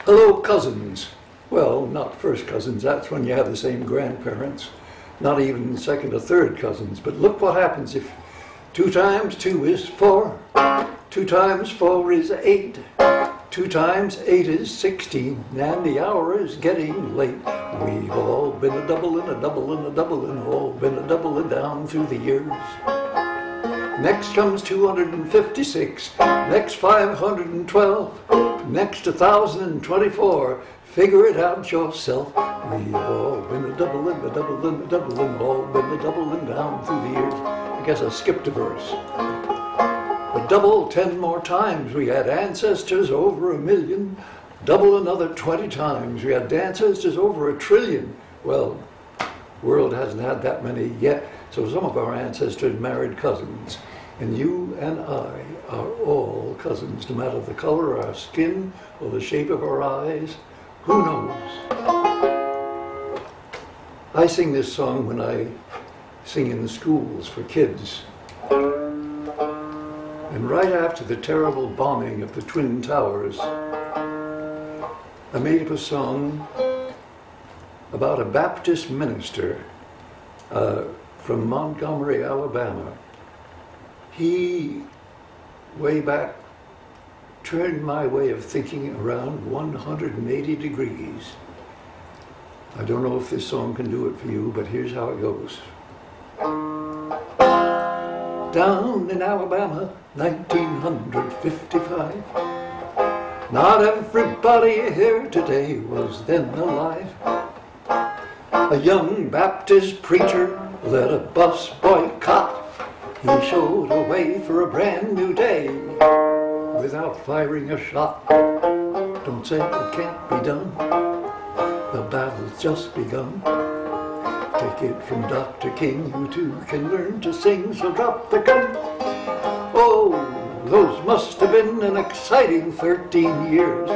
Hello, cousins. Well, not first cousins, that's when you have the same grandparents. Not even second or third cousins. But look what happens if 2 times 2 is 4, 2 times 4 is 8, 2 times 8 is 16, and the hour is getting late. We've all been a double and a double and a double and all been a double and down through the years. Next comes 256, next 512, next 1024. Figure it out yourself. We've all been a double and a double and a double and all been a double and down through the years. I guess I skipped a verse. But double 10 more times. We had ancestors over 1 million. Double another 20 times. We had ancestors over 1 trillion. Well, the world hasn't had that many yet. So some of our ancestors married cousins. And you and I are all cousins, no matter the color of our skin or the shape of our eyes. Who knows? I sing this song when I sing in the schools for kids. And right after the terrible bombing of the Twin Towers, I made up a song about a Baptist minister from Montgomery, Alabama. He, way back, turned my way of thinking around 180 degrees. I don't know if this song can do it for you, but here's how it goes. Down in Alabama, 1955, not everybody here today was then alive. A young Baptist preacher led a bus boycott. He showed a way for a brand new day without firing a shot. Don't say it can't be done. The battle's just begun. Take it from Dr. King, you too can learn to sing, so drop the gun. Oh, those must have been an exciting 13 years.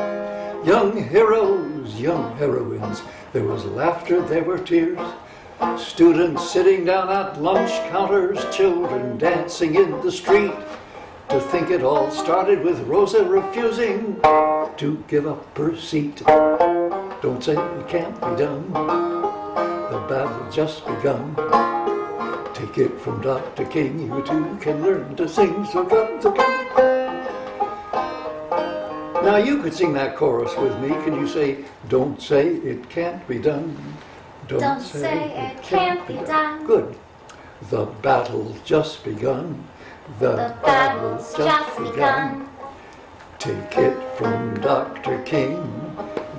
Young heroes, young heroines. There was laughter, there were tears. Students sitting down at lunch counters, children dancing in the street. To think it all started with Broza refusing to give up her seat. Don't say it can't be done. The battle's just begun. Take it from Dr. King, you too can learn to sing, so drop the gun. Now you could sing that chorus with me. Can you say, don't say it can't be done? Don't say it can't be done. Good. The battle's just begun. The battle's just begun. Take it from Dr. King.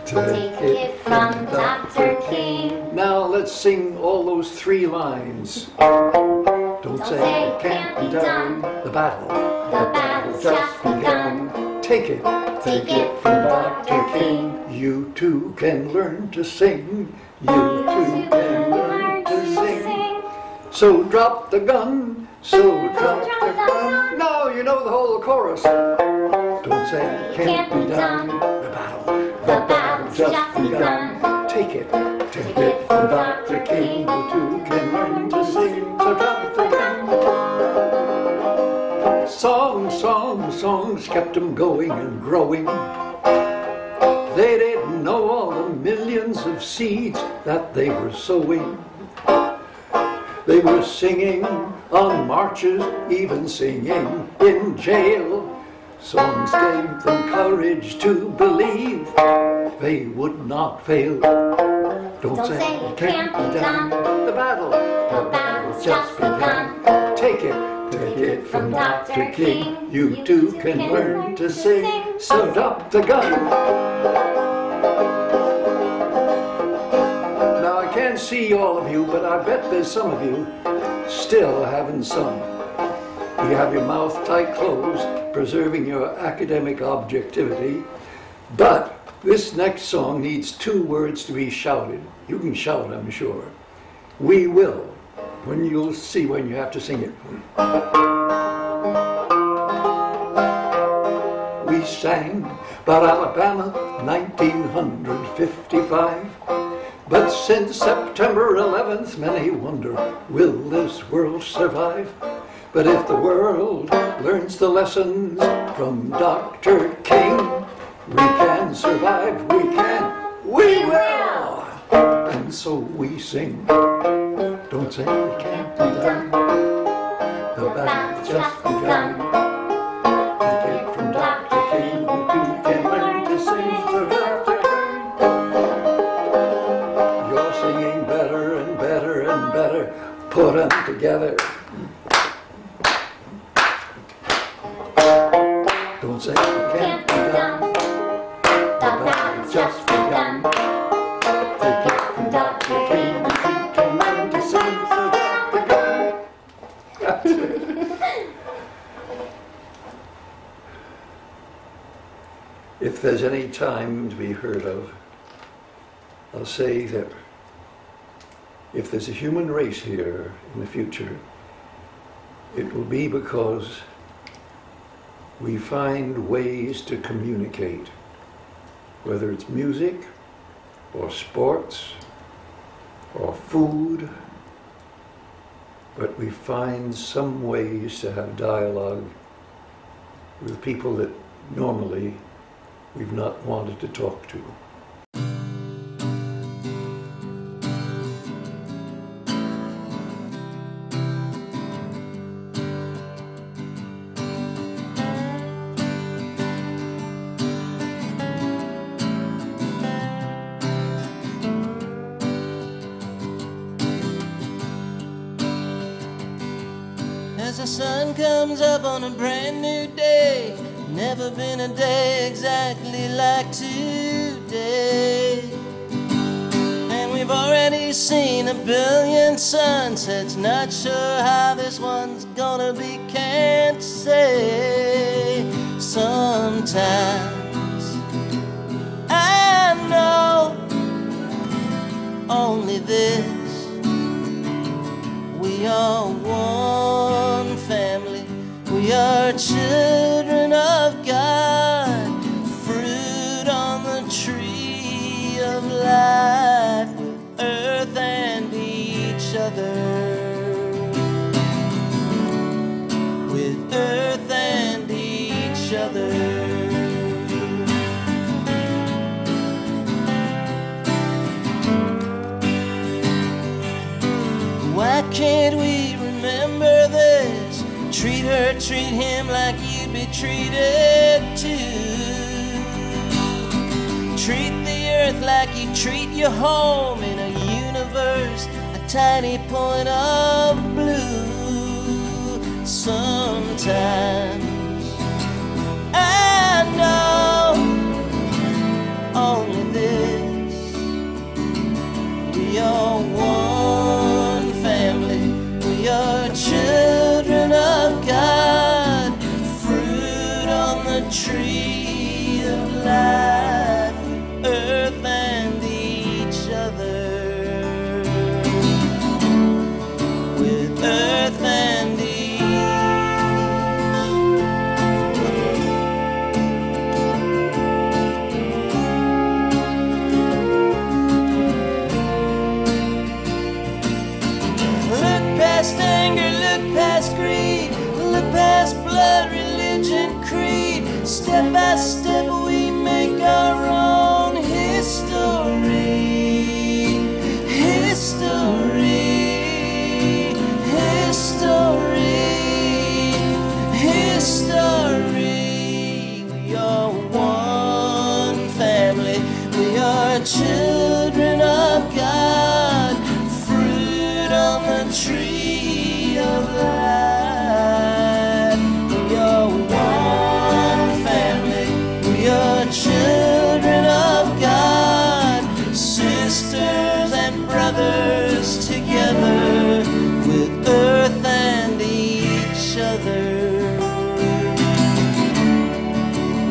Take it from Dr. King. Now let's sing all those 3 lines. Don't say it can't be done. The battle's just begun. Take it from Dr. King. You too can learn to sing. You too can learn to sing. So drop the gun. So drop the gun. Now you know the whole chorus. Don't say it can't be done. The battle's just begun. Take it from Dr. King. You too can learn to sing. So drop the gun. Songs kept them going and growing. They didn't know all the millions of seeds that they were sowing. They were singing on marches, even singing in jail. Songs gave them courage to believe they would not fail. Don't say it can't be done. The battle's just begun. Take it from Dr. King. You too can learn to sing, so drop the gun. Now I can't see all of you, but I bet there's some of you still haven't sung. You have your mouth tight closed, preserving your academic objectivity. But this next song needs 2 words to be shouted. You can shout, I'm sure. We will. When you'll see when you have to sing it. We sang about Alabama, 1955. But since September 11th, many wonder, will this world survive? But if the world learns the lessons from Dr. King, We can survive, we will! And so we sing, don't say it can't be done. The battle's just begun. Take it from Dr. King, you too can learn to sing to Dr. King. You're singing better and better and better. Put them together. Don't say it can't be done. The battle's just begun. Take it from Dr. King, you too can learn to sing to Dr. King. If there's any time to be heard of, I'll say that if there's a human race here in the future, it will be because we find ways to communicate, whether it's music or sports or food, but we find some ways to have dialogue with people that normally we've not wanted to talk to. As the sun comes up on a brand new day, never been a day exactly like today. And we've already seen a billion sunsets, not sure how this one's gonna be, can't say. Sometimes I know only this: we are one family, we are children of God, fruit on the tree of life, earth and each other, with earth and each other. Why can't we remember this? Treat her, treat him like you'd be treated too. Treat the earth like you treat your home in a universe, a tiny point of blue. Sometimes I know only this: we are one family, we are children of God, fruit on the tree of life, earth and each other, with earth and each. Look past anger, look past greed, look past blood, religion, creed. Step by step we make our own history. History, history, history. We are one family, we are children of God, fruit on the tree of life. We are one family, we are children of God, sisters and brothers together, with earth and each other,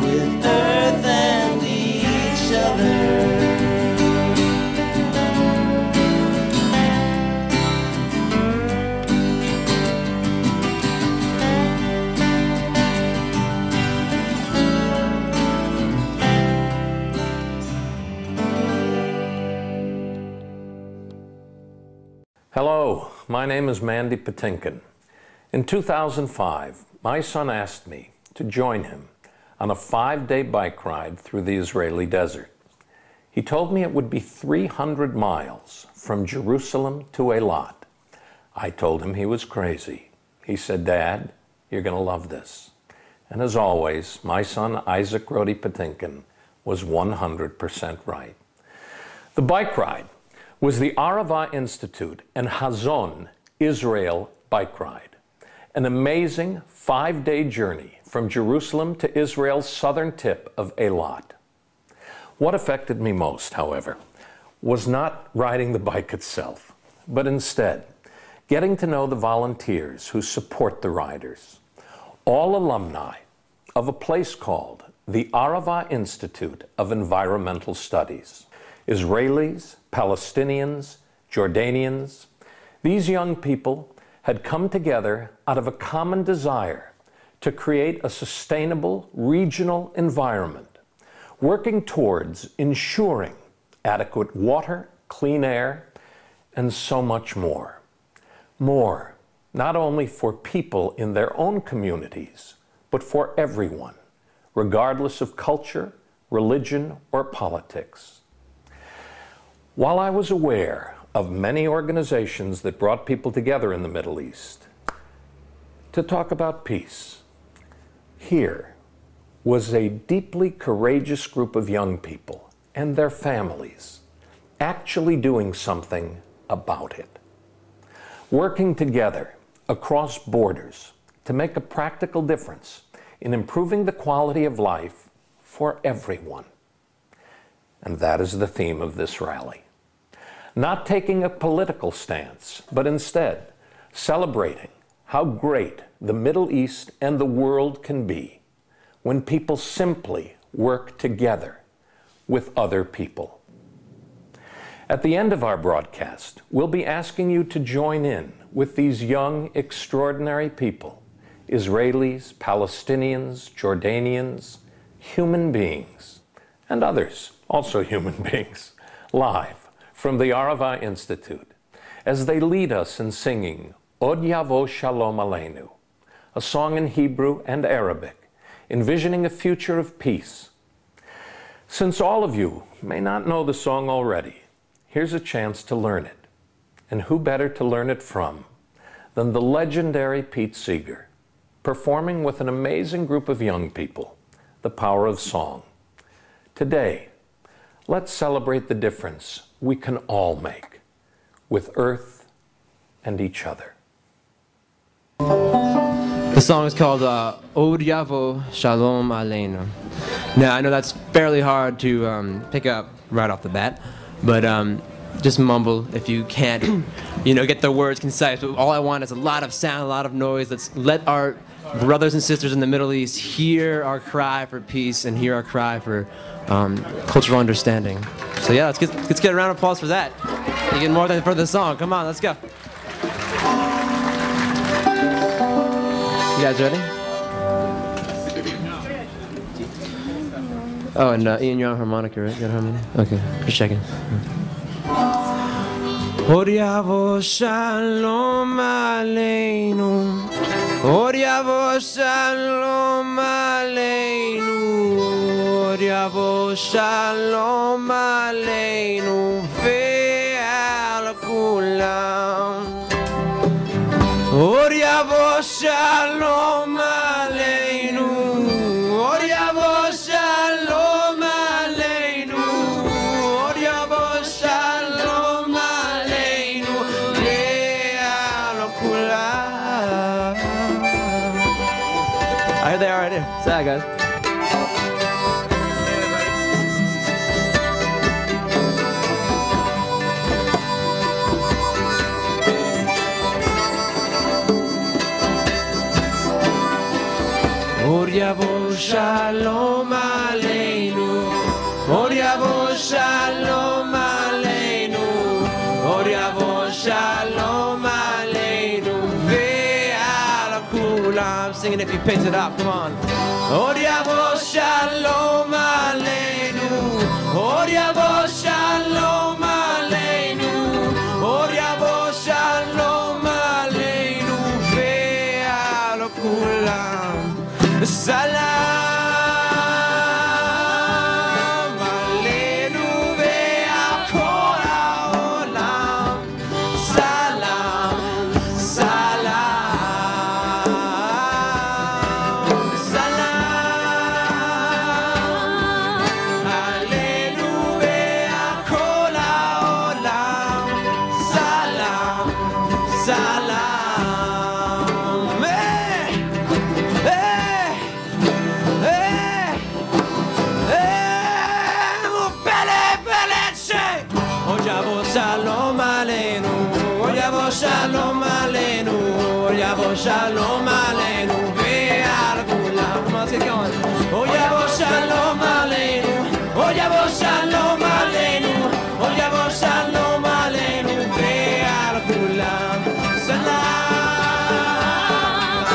with earth and each other. Hello, my name is Mandy Patinkin. In 2005, my son asked me to join him on a 5-day bike ride through the Israeli desert. He told me it would be 300 miles from Jerusalem to Eilat. I told him he was crazy. He said, "Dad, you're going to love this." And as always, my son Isaac Rodi Patinkin was 100% right. The bike ride was the Arava Institute and Hazon Israel bike ride, an amazing 5-day journey from Jerusalem to Israel's southern tip of Eilat. What affected me most, however, was not riding the bike itself, but instead getting to know the volunteers who support the riders, all alumni of a place called the Arava Institute of Environmental Studies. Israelis, Palestinians, Jordanians, these young people had come together out of a common desire to create a sustainable regional environment, working towards ensuring adequate water, clean air, and so much more. More, not only for people in their own communities, but for everyone, regardless of culture, religion, or politics. While I was aware of many organizations that brought people together in the Middle East to talk about peace, here was a deeply courageous group of young people and their families actually doing something about it, working together across borders to make a practical difference in improving the quality of life for everyone. And that is the theme of this rally. Not taking a political stance, but instead celebrating how great the Middle East and the world can be when people simply work together with other people. At the end of our broadcast, we'll be asking you to join in with these young, extraordinary people, Israelis, Palestinians, Jordanians, human beings, and others, also human beings, live from the Arava Institute, as they lead us in singing Od Yavo Shalom Aleinu, a song in Hebrew and Arabic, envisioning a future of peace. Since all of you may not know the song already, here's a chance to learn it. And who better to learn it from than the legendary Pete Seeger, performing with an amazing group of young people, the power of song. Today, let's celebrate the difference we can all make with Earth and each other. The song is called Od Yavo Shalom Aleinu. Now, I know that's fairly hard to pick up right off the bat, but just mumble if you can't, get the words concise. But all I want is a lot of sound, a lot of noise. Let's let our brothers and sisters in the Middle East hear our cry for peace and hear our cry for cultural understanding. So yeah, let's get a round of applause for that. You get more than for the song. Come on, let's go. You guys ready? Oh, and Ian, you're on harmonica, right? You got harmonica? Okay, just checking. Od Yavo Shalom Aleinu, Od Yavo Shalom Aleinu, Od Yavo Shalom Aleinu ve'al kulam, Od Yavo Shalom Aleinu, Od Yavo Shalom Aleinu, Od Yavo Shalom Aleinu ve'al kulam. There they are right here. Say hi, guys. Od Yavo Shalom Aleinu, Od Yavo Shalom Aleinu, Od Yavo Shalom Aleinu ve'al kulam. Sing it if you picked it up, come on. Od Yavo Shalom Aleinu, Od Yavo Shalom Aleinu, Od Yavo Shalom Aleinu ve'al kulam. Salam shalom aleinu ve'al kulam. Come on, let's get going. Oh yavo shalom aleinu, oh yavo shalom aleinu, oh yavo shalom aleinu ve'al kulam. Salam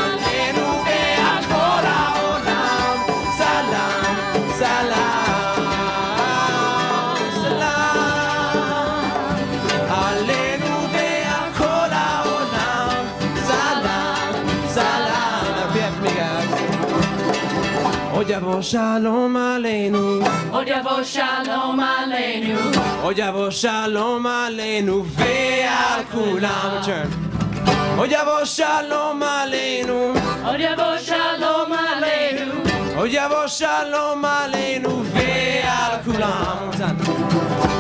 aleinu ve'al kol ha'olam. Salam, salam, salam aleinu ve'al kol ha'olam. Salam, salam. Now be after me, guys. Oh yavo shalom aleinu, Oh yavo shalom aleinu, oh yavo shalom aleinu ve'al kulam. Return. Oh yavo shalom aleinu, oh yavo shalom aleinu, oh yavo shalom aleinu ve'al kulam. One more time.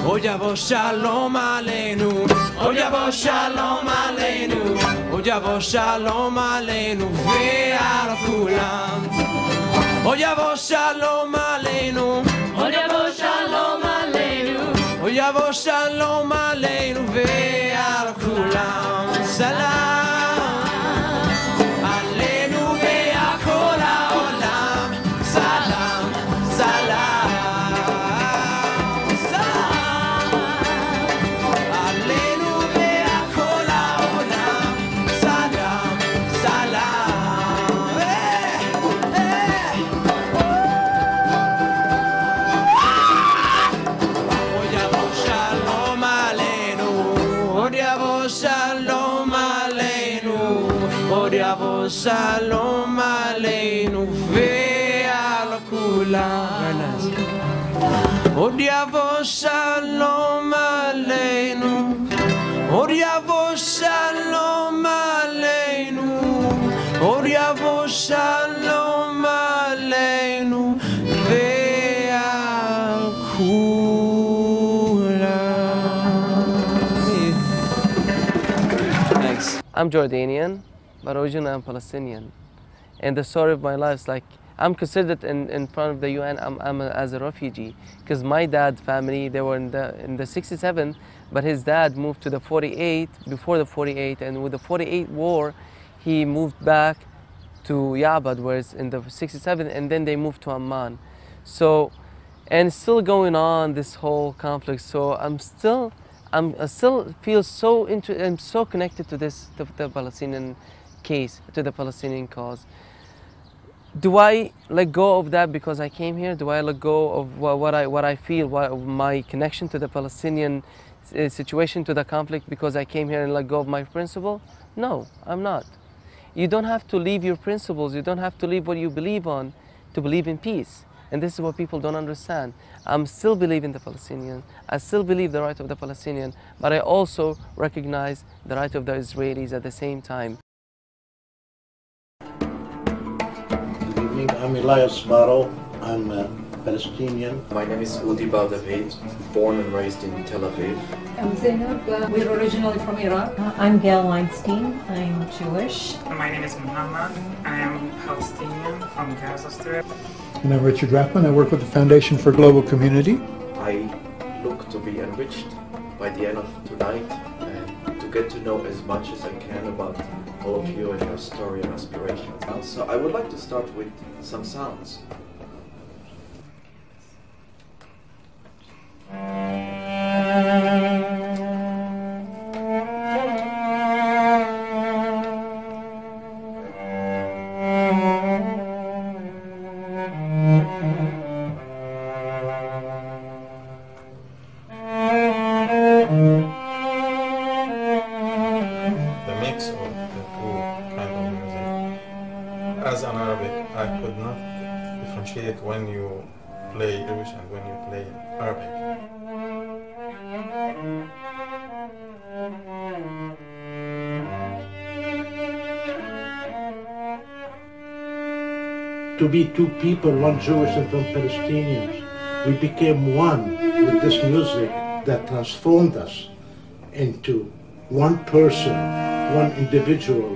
Oh yavo shalom aleinu, oh yavo shalom aleinu, oh yavo shalom aleinu ve'al kulam. Oh yavo shalom aleinu, oh yavo shalom aleinu, oh yavo shalom aleinu ve'al kulam. Salam aleinu ve'al kol ha'olam. Salam, salam, salam aleinu ve'al kol ha'olam. Salam, salam. Hey, hey. Oh yavo shalom aleinu, oh yavo shalom aleinu, oh yavo shalom aleinu ve'al kulam. Very nice. Oh yavo shalom aleinu, oh yavo shalom aleinu, oh yavo shalom aleinu ve'al kulam. Thanks. I'm Jordanian, but originally I'm Palestinian. And the story of my life is like, I'm considered in front of the UN, as a refugee, because my dad's family, they were in the 67, but his dad moved to the 48, before the 48, and with the 48 war, he moved back to Yabad, where it's in the 67, and then they moved to Amman. So, and it's still going on, this whole conflict, so I still feel so I'm so connected to this, the Palestinian case, to the Palestinian cause. Do I let go of that because I came here? Do I let go of what I feel, my connection to the Palestinian situation, to the conflict, because I came here and let go of my principle? No, I'm not. You don't have to leave your principles. You don't have to leave what you believe on to believe in peace. And this is what people don't understand. I'm still believing the Palestinian. I still believe the right of the Palestinian, but I also recognize the right of the Israelis at the same time. Good evening, I'm Elias Barrow. I'm Palestinian. My name is Udiba David, born and raised in Tel Aviv. I'm Zainab. We're originally from Iraq. I'm Gail Weinstein. I'm Jewish. My name is Muhammad. I am Palestinian from Gaza Strip. And I'm Richard Rathman. I work with the Foundation for Global Community. I look to be enriched by the end of tonight and to get to know as much as I can about all of you and your story and aspirations. So I would like to start with some sounds. The mix of the two kind of music. As an Arabic, I could not differentiate when you play Jewish and when you play Arabic. To be two people, one Jewish and one Palestinians, we became one with this music that transformed us into one person, one individual,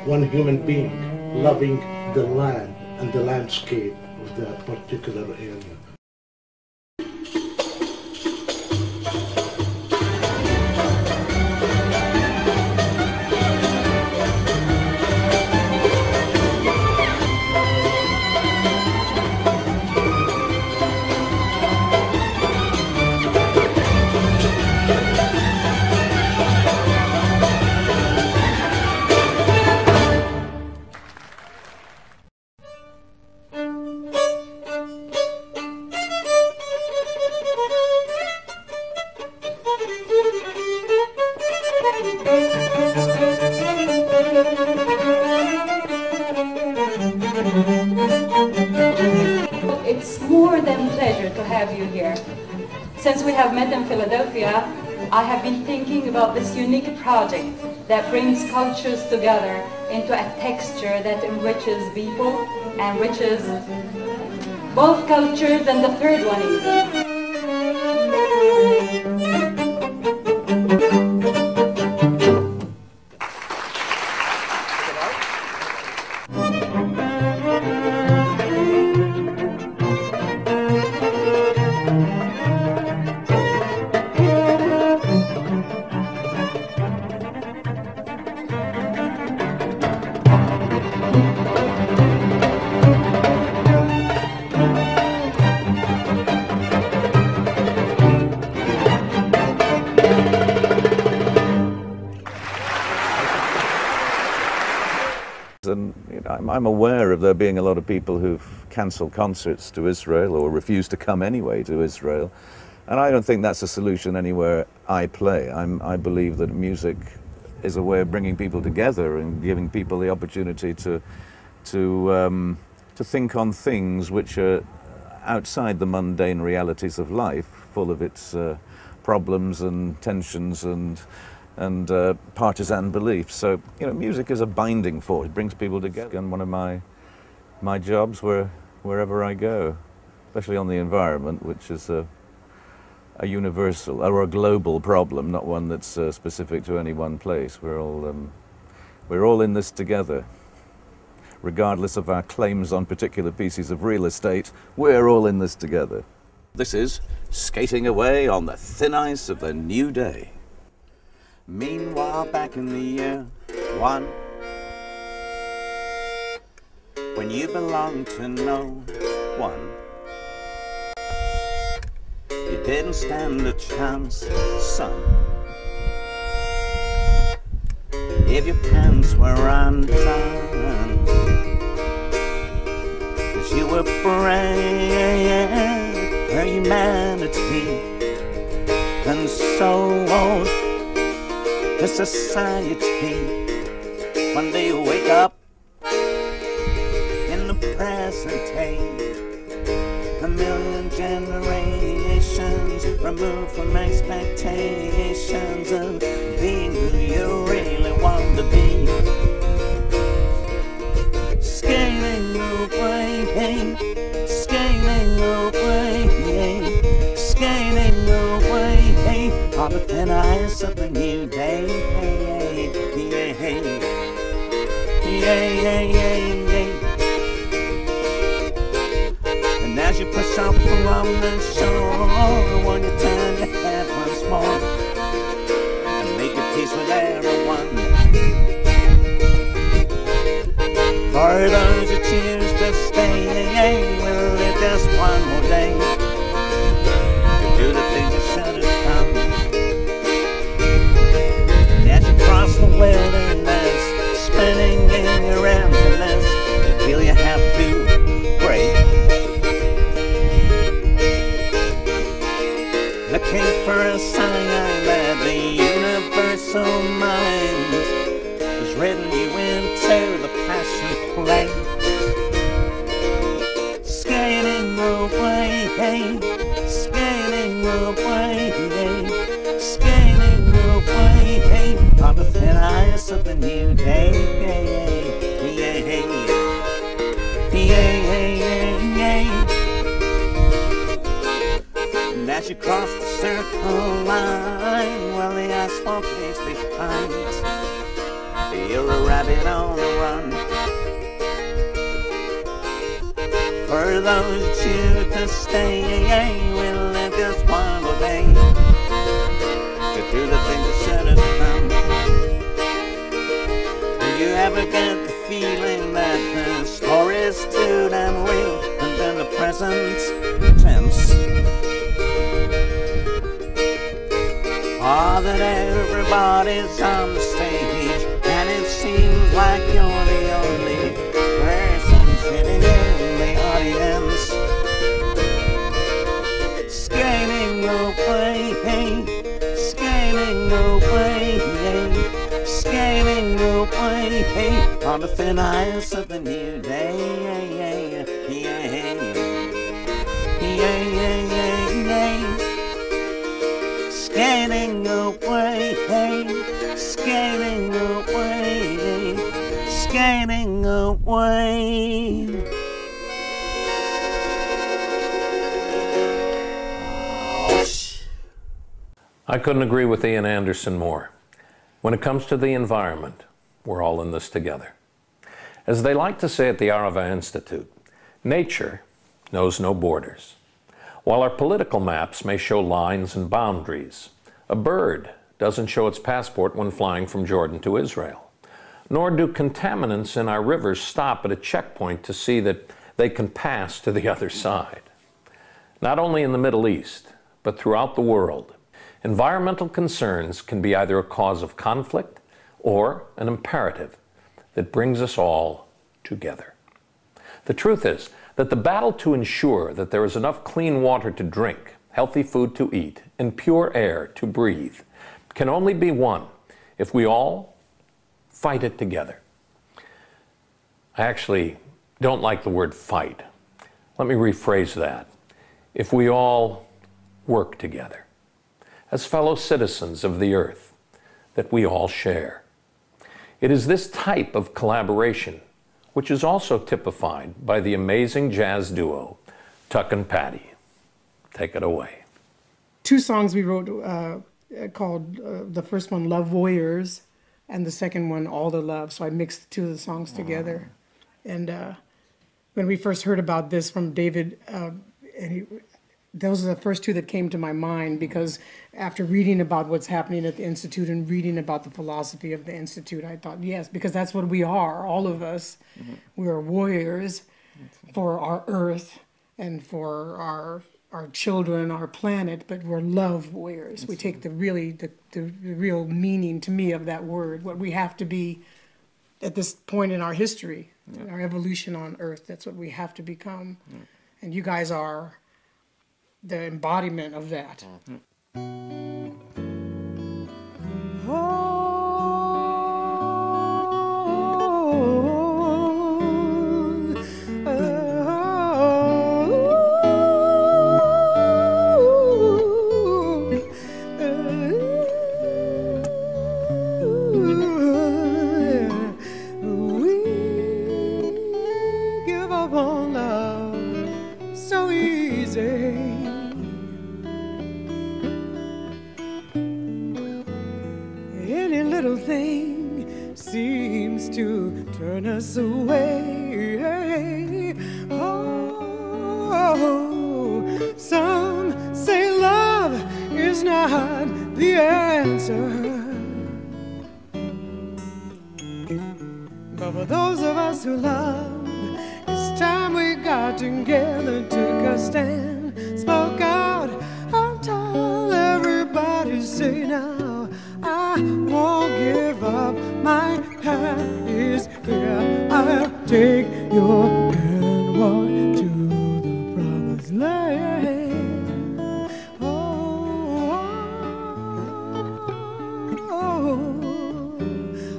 one human being, loving the land and the landscape of that particular area. It's more than pleasure to have you here. Since we have met in Philadelphia, I have been thinking about this unique project that brings cultures together into a texture that enriches people, enriches both cultures and the third one even. And I'm aware of there being a lot of people who've cancelled concerts to Israel or refused to come anyway to Israel. And I don't think that's a solution anywhere I play. I believe that music is a way of bringing people together and giving people the opportunity to think on things which are outside the mundane realities of life, full of its problems and tensions and partisan beliefs. So, you know, music is a binding force. It brings people together. And one of my jobs wherever I go, especially on the environment, which is a universal or a global problem, not one that's specific to any one place. We're all in this together. Regardless of our claims on particular pieces of real estate, we're all in this together. This is Skating Away on the Thin Ice of the New Day. Meanwhile, back in the year one, when you belonged to no one, you didn't stand a chance, son. If your pants were undone, 'cause you were brave for humanity, and so the society. One day you wake up in the present day, a million generations removed from expectations of being who you really want to be. Skating away, skating away, skating away on the thin ice of the new day. And as you push off from the shore, when you turn your head once more and make your peace with everyone, for those who choose to stay, we'll live just one more day to do the things that should have done. And as you cross the wilderness, spinning in your emptiness, you feel you have to break, looking for a sign that the universal mind has written you into the passion play. Skating away, skating away, skating away on the thin ice of the new day. And as you cross the circle line, well, the asphalt leaves behind, you're a rabbit on the run. For those who choose to stay, we'll live just one more day to do the things that should have done. Do you ever get the feeling that the story's too damn real and then the present tense? Or that everybody's on the stage and it seems like you're the only person sitting in the audience. Skating away, skating away, skating away on the thin ice of the new day. Skating away, skating away, skating away. I couldn't agree with Ian Anderson more. When it comes to the environment, we're all in this together. As they like to say at the Arava Institute, nature knows no borders. While our political maps may show lines and boundaries, a bird doesn't show its passport when flying from Jordan to Israel. Nor do contaminants in our rivers stop at a checkpoint to see that they can pass to the other side. Not only in the Middle East, but throughout the world, environmental concerns can be either a cause of conflict or an imperative that brings us all together. The truth is that the battle to ensure that there is enough clean water to drink, healthy food to eat, and pure air to breathe can only be won if we all fight it together. I actually don't like the word fight. Let me rephrase that. If we all work together as fellow citizens of the earth that we all share. It is this type of collaboration which is also typified by the amazing jazz duo Tuck and Patti. Take it away. Two songs we wrote called, the first one, Love Warriors, and the second one, All the Love. So I mixed two of the songs together. And when we first heard about this from David, those are the first two that came to my mind, because after reading about what's happening at the Institute and reading about the philosophy of the Institute, I thought, yes, because that's what we are, all of us. Mm-hmm. We are warriors for our earth and for our children, our planet, but we're love warriors. That's we take the real meaning, to me, of that word, what we have to be at this point in our history, in our evolution on earth. That's what we have to become. And you guys are the embodiment of that. To turn us away. Oh, some say love is not the answer, but for those of us who love, it's time we got together, took a stand, spoke out, until everybody say now, I won't give up, my path is clear, I'll take your hand, walk to the promised land. Oh,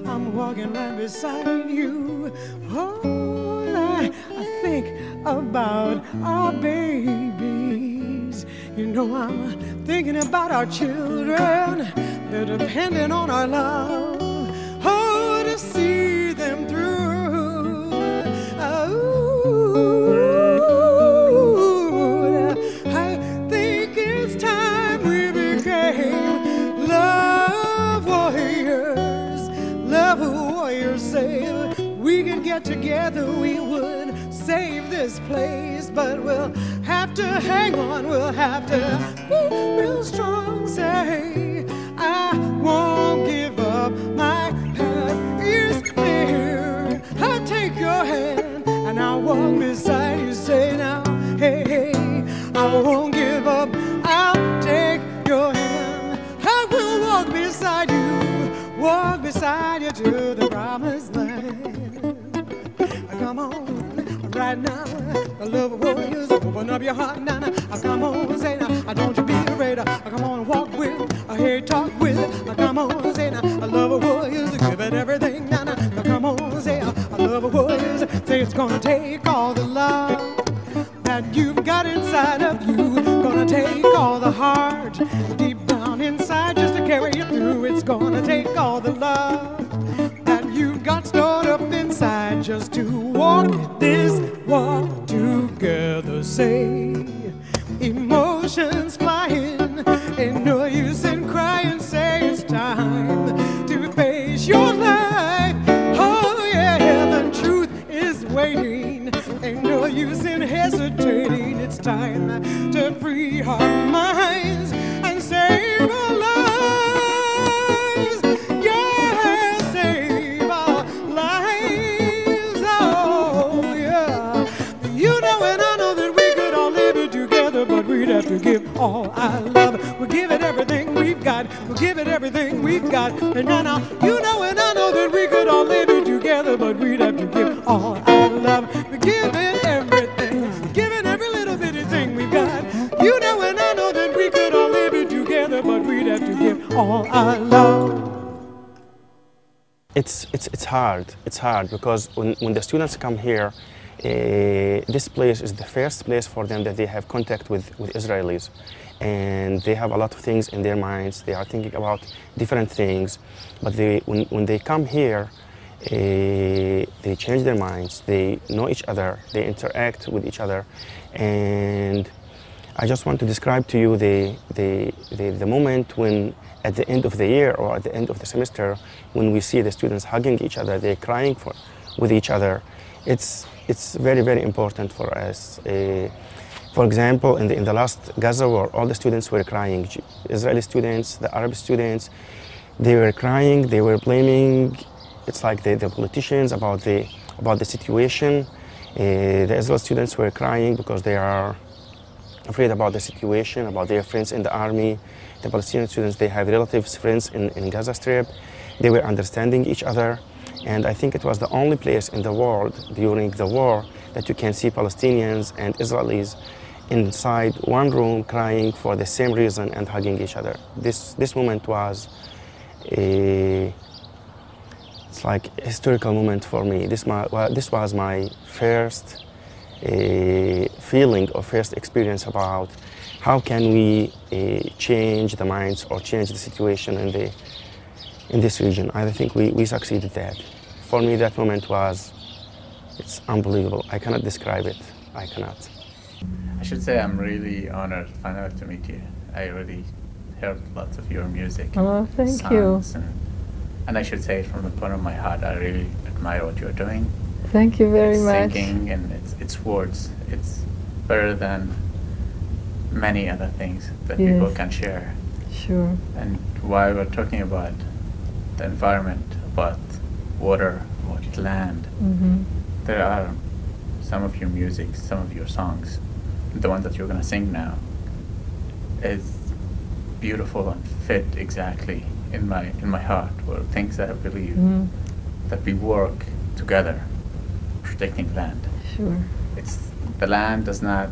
I'm walking right beside you. Oh, and I think about our babies. You know, I'm thinking about our children. They're dependent on our love. Oh, to see them through. I think it's time we became love warriors. Love warriors say we could get together, we would save this place, but we'll have to hang on, we'll have to be real strong. Say, I won't give up, my path is clear. I'll take your hand and I'll walk beside you. Say now, hey, hey, I won't give up, I'll take your hand. I will walk beside you to the promised land. Come on, right now, the love warriors, open up your heart now. Come on, say now, don't you be afraid. Come on, walk with, hey, talk with. Come on, say now, love warriors, give it everything now. Come on, say, it's gonna take all the love that you've got inside of you. Gonna take all the heart deep down inside just to carry you through. It's gonna take all the love that you've got stored up inside just to walk this walk together. Say, emotions flying, ain't no use in crying. Say it's time to face your life. Oh yeah, the truth is waiting. Ain't no use in hesitating. It's time to free our minds and save our lives. Yeah, save our lives. Oh yeah. You know and I know that we could all live it together, but we'd have to give all our love. We'll give it everything we've got. We'll give it everything we've got. And now, you know and I know that we could all live it together, but we'd have to give all our love. We give it everything, giving every little bitty thing we've got. You know and I know that we could all live it together, but we'd have to give all our love. It's hard. It's hard because when the students come here, this place is the first place for them that they have contact with Israelis, and they have a lot of things in their minds. They are thinking about different things, but when they come here, they change their minds. They know each other. They interact with each other, and I just want to describe to you the moment when, at the end of the year or at the end of the semester, when we see the students hugging each other, they're crying with each other. It's very, very important for us. For example, in the last Gaza war, all the students were crying. Israeli students, the Arab students, they were crying. They were blaming. It's like the politicians about the situation. The Israeli students were crying because they are afraid about the situation, about their friends in the army. The Palestinian students, they have relatives, friends in Gaza Strip. They were understanding each other. And I think it was the only place in the world during the war that you can see Palestinians and Israelis inside one room crying for the same reason and hugging each other. This moment was it's like a historical moment for me. This was my first feeling or first experience about how can we change the minds or change the situation in this region. I think we succeeded that. For me, that moment it's unbelievable. I cannot describe it. I cannot. I should say I'm really honored finally to meet you. I already heard lots of your music. Oh, thank you. And I should say it from the bottom of my heart, I really admire what you're doing. Thank you very much. Singing and it's words. It's better than many other things that people can share. Sure. And while we're talking about the environment, about water, about land, there are some of your music, some of your songs, the one that you're going to sing now, is beautiful and fit exactly in my heart, or things that I believe that we work together protecting land. Sure. The land does not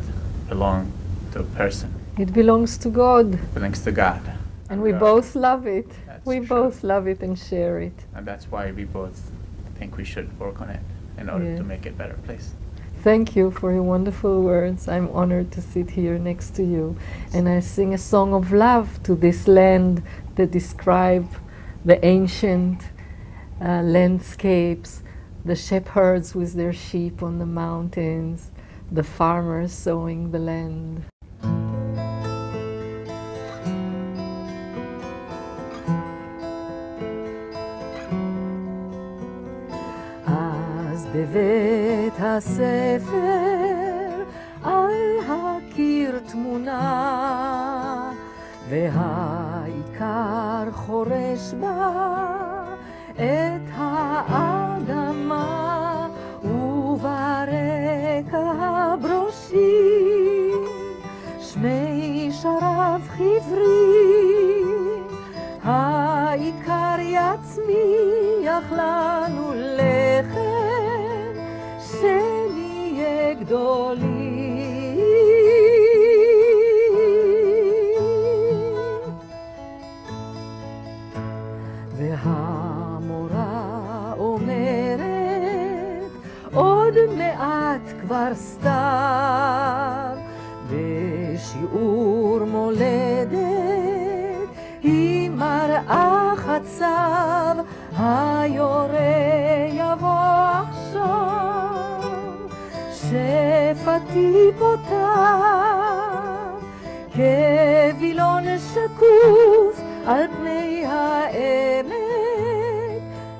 belong to a person. It belongs to God. It belongs to God. And we both love it. We both love it and share it. And that's why we both think we should work on it in order to make it a better place. Thank you for your wonderful words. I'm honored to sit here next to you. And I sing a song of love to this land that describe the ancient landscapes, the shepherds with their sheep on the mountains, the farmers sowing the land. בבית הספר על הקיר תמונה והעיקר חורש בה את האדמה וברקע ברושים שמי שרף חברי העיקר יצמיח לנו לחם שנהיה גדולים והמורה אומרת עוד 100 סתיו, בשיעור מולדת היא מראה חצב, היורה יבוא עכשיו, שפתי פותח, כבילון שקוף על פני העמק,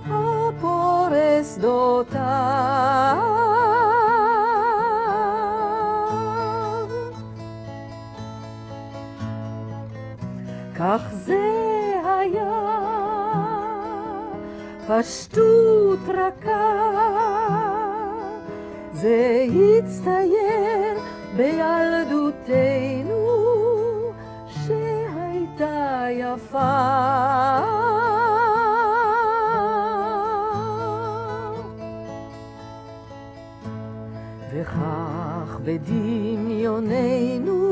הפורס דותיו. כך זה היה, פשטות רכה, זה הצטייר בילדותנו שהייתה יפה. וכך בדמיוננו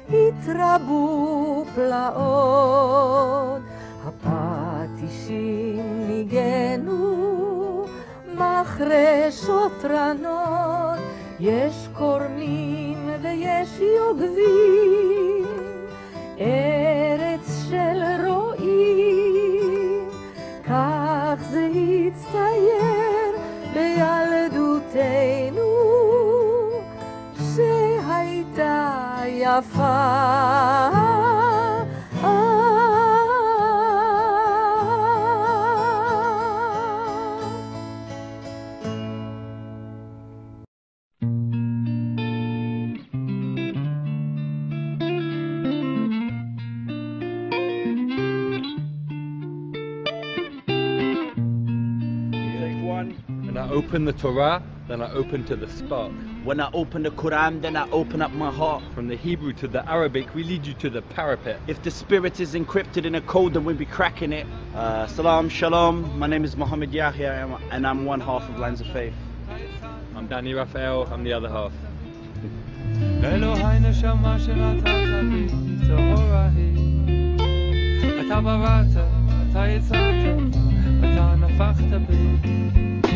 התרבו פלאות, הפטישים ניגנו, מחרשות רנות, יש קורמים ויש יוגבים, ארץ של רועים, כך זה הצטייר בילדותנו שהייתה יפה. When I open the Torah, then I open to the spark. When I open the Quran, then I open up my heart. From the Hebrew to the Arabic, we lead you to the parapet. If the spirit is encrypted in a code, then we'll be cracking it. Salam, shalom. My name is Muhammad Yahya, and I'm one half of Lines of Faith. I'm Danny Raphael, I'm the other half.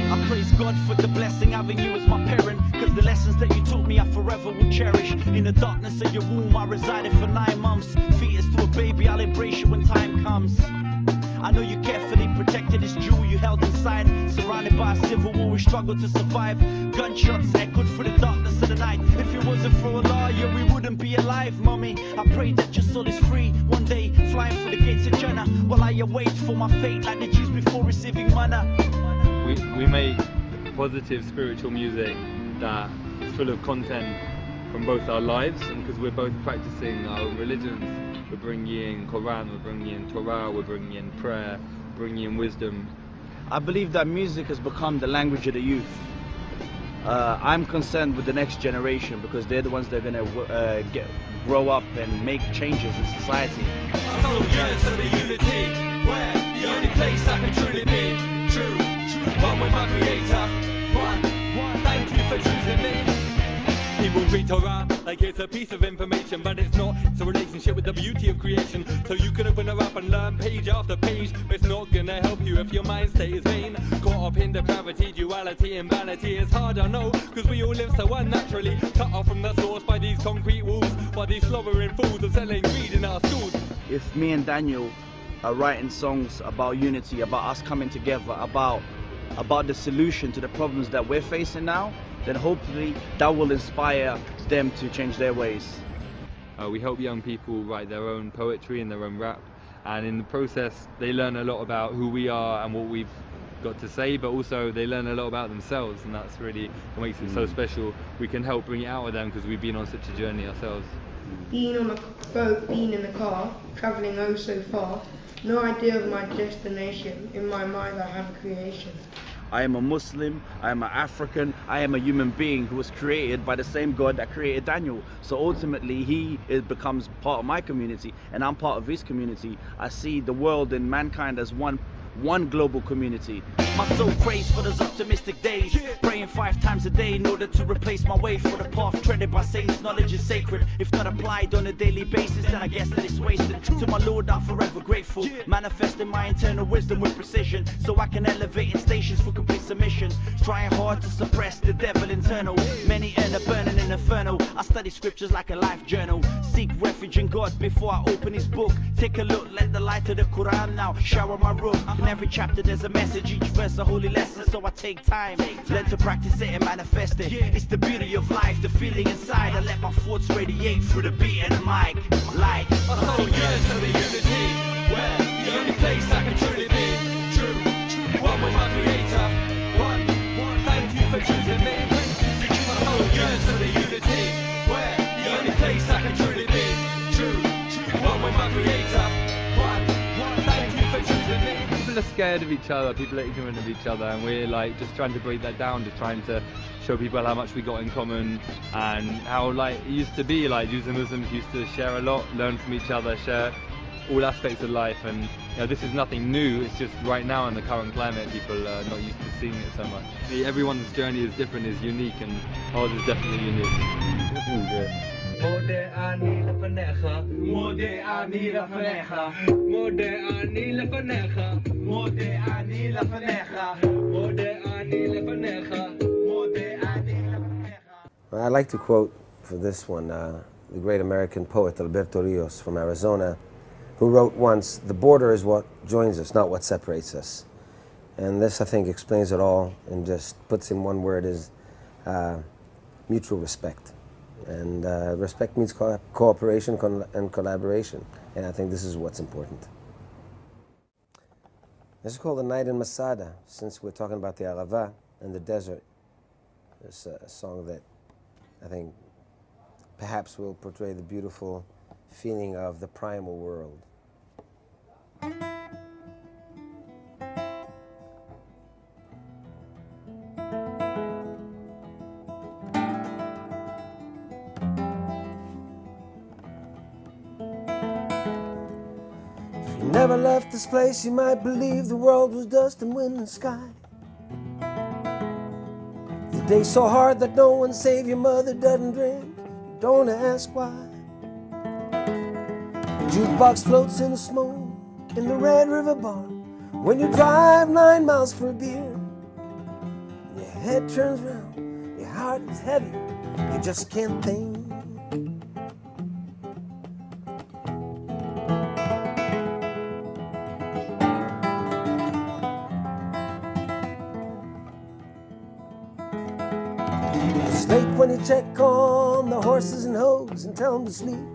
I praise God for the blessing having you as my parent, cause the lessons that you taught me I forever will cherish. In the darkness of your womb I resided for 9 months. Fetus to a baby, I'll embrace you when time comes. I know you carefully protected this jewel you held inside. Surrounded by a civil war we struggled to survive. Gunshots echoed through the darkness of the night. If it wasn't for Allah, yeah, we wouldn't be alive, mommy. I pray that your soul is free one day, flying through the gates of Jannah, while I await for my fate like the Jews before receiving manna. We make positive spiritual music that is full of content from both our lives, and because we're both practicing our own religions, we're bringing in Quran, we're bringing in Torah, we're bringing in prayer, bringing in wisdom. I believe that music has become the language of the youth. I'm concerned with the next generation because they're the ones that are going to grow up and make changes in society. I follow years to the unity, where the only place I can truly be true. One with my creator, one. Thank you for choosing me. People read Torah like it's a piece of information, but it's not. It's a relationship with the beauty of creation. So you can open her up and learn page after page, but it's not gonna help you if your mind stays vain. Caught up in depravity, duality and vanity. It's hard, I know, cause we all live so unnaturally. Cut off from the source by these concrete walls, by these slobbering fools of selling greed in our schools. If me and Daniel are writing songs about unity, about us coming together, about the solution to the problems that we're facing now, then hopefully that will inspire them to change their ways. We help young people write their own poetry and their own rap, and in the process they learn a lot about who we are and what we've got to say, but also they learn a lot about themselves, and that's really what makes it so special. We can help bring it out of them because we've been on such a journey ourselves. Being on a boat, being in the car, travelling oh so far, no idea of my destination, in my mind I have a creation. I am a Muslim, I am an African, I am a human being who was created by the same God that created Daniel. So ultimately he becomes part of my community and I'm part of his community. I see the world and mankind as one one global community. My soul prays for those optimistic days, praying 5 times a day in order to replace my way for the path treaded by saints. Knowledge is sacred, if not applied on a daily basis, then I guess that it's wasted. To my Lord I'm forever grateful, manifesting my internal wisdom with precision, so I can elevate in stations for complete submission. Trying hard to suppress the devil internal, many end up burning in inferno. I study scriptures like a life journal, seek refuge in God before I open his book. Take a look, let the light of the Quran now shower my room. In every chapter there's a message, each verse a holy lesson, so I take time, learn to practice it and manifest it. It's the beauty of life, the feeling inside. I let my thoughts radiate through the beat and the mic. Like my soul yearns for the unity, where the only place I can truly be true, one with my creator, one. Thank you for choosing me. My soul yearns for the unity, where the only place I can truly be true, one with my creator, one. Thank you for choosing me. People are scared of each other, people are ignorant of each other, and we're like just trying to break that down, just trying to show people how much we got in common, and how like it used to be, like Jews and Muslims used to share a lot, learn from each other, share all aspects of life. And you know, this is nothing new, it's just right now in the current climate people are not used to seeing it so much. Everyone's journey is different, is unique, and ours is definitely unique. I'd like to quote for this one the great American poet Alberto Rios from Arizona, who wrote once, "The border is what joins us, not what separates us." And this, I think, explains it all and just puts in one word is mutual respect. And respect means cooperation and collaboration. And I think this is what's important. This is called A Night in Masada, since we're talking about the Arava and the desert. It's a song that I think perhaps will portray the beautiful feeling of the primal world. If you never left this place, you might believe the world was dust and wind and sky. The day's so hard that no one save your mother doesn't drink. Don't ask why. The jukebox floats in the smoke in the Red River bar. When you drive 9 miles for a beer, your head turns round, your heart is heavy, you just can't think. It's late when you check on the horses and hogs and tell them to sleep.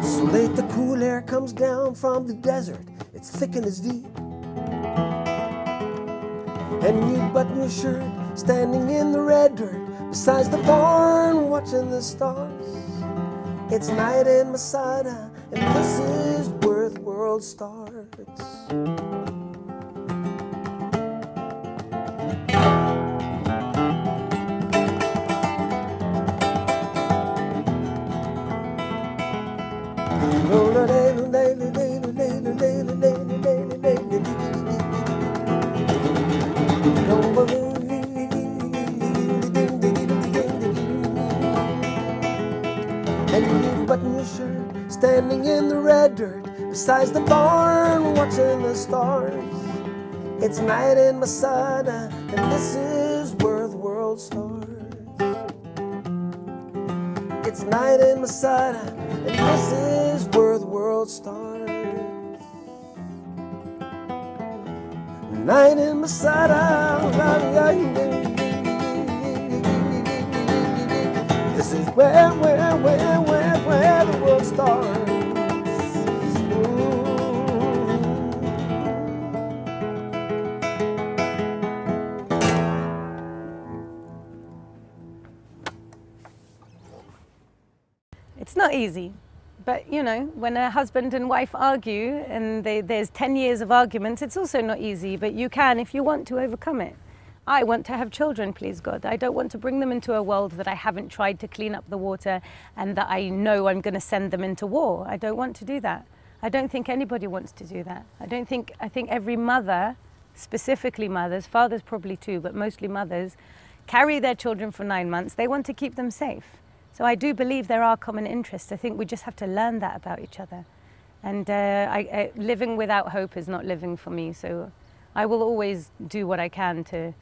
So late the cool air comes down from the desert, it's thick and it's deep. And you button your shirt, standing in the red dirt, beside the barn watching the stars. It's night in Masada, and this is where the world starts. And you button your shirt, standing in the red dirt, beside the barn watching the stars. It's night in Masada, and this is where the world starts. It's night in Masada, and this is where the world starts. Night in Masada, this is where the world starts. It's not easy, but you know, when a husband and wife argue and there's 10 years of arguments, it's also not easy, but you can, if you want to, overcome it. I want to have children, please God. I don't want to bring them into a world that I haven't tried to clean up the water and that I know I'm going to send them into war. I don't want to do that. I don't think anybody wants to do that. I think every mother, specifically mothers, fathers probably too, but mostly mothers, carry their children for 9 months. They want to keep them safe. So I do believe there are common interests. I think we just have to learn that about each other. And living without hope is not living for me. So I will always do what I can to